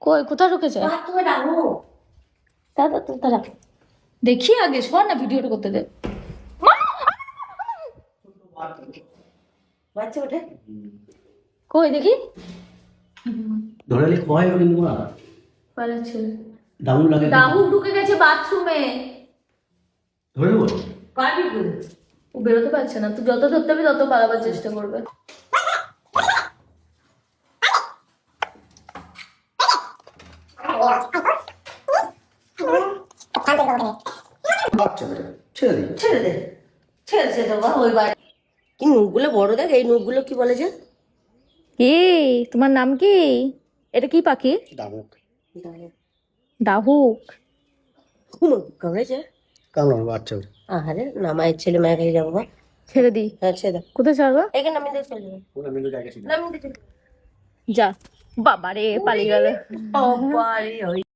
কই কোথায় ঢুকেছে? দাদা দাদা দেখি আগে, সর না, ভিডিওটা করতে দে। বাচ্চা ওঠে কই দেখি। ধরে নিয়ে ভয় করি না পালাচ্ছে। দারুণ লাগে দাহু ঢুকে গেছে বাথরুমে। ধরে নেবো পারবি করে ও বেরোতে পারছে না, তুই যত ধরতে পারবি তত পালাবার চেষ্টা করবে। বাচ্চা ছেড়ে দিই ছেড়ে দে ছেড়ে দেবো ওই বাড়ি। কি নখগুলো বড় দেখ, এই নখগুলো কি বলে যে? কি তোমার নাম কি? এটা কি পাখি? দামক ডাহুক। কামড়েছে? কামড়ানো বাচ্চা আহারে না, মায়ের ছেলে মায়ের কাছে যাবো। ছেড়ে দি। হ্যাঁ ছেড়ে দাও। কোথায় ছাড়বা? এখানে নামিয়ে দিয়ে চলে যাবে। ওরা মিলে জায়গা ছিল নামিয়ে দিয়ে চলে যা। বাবারে পালিয়ে গেল। যাবে।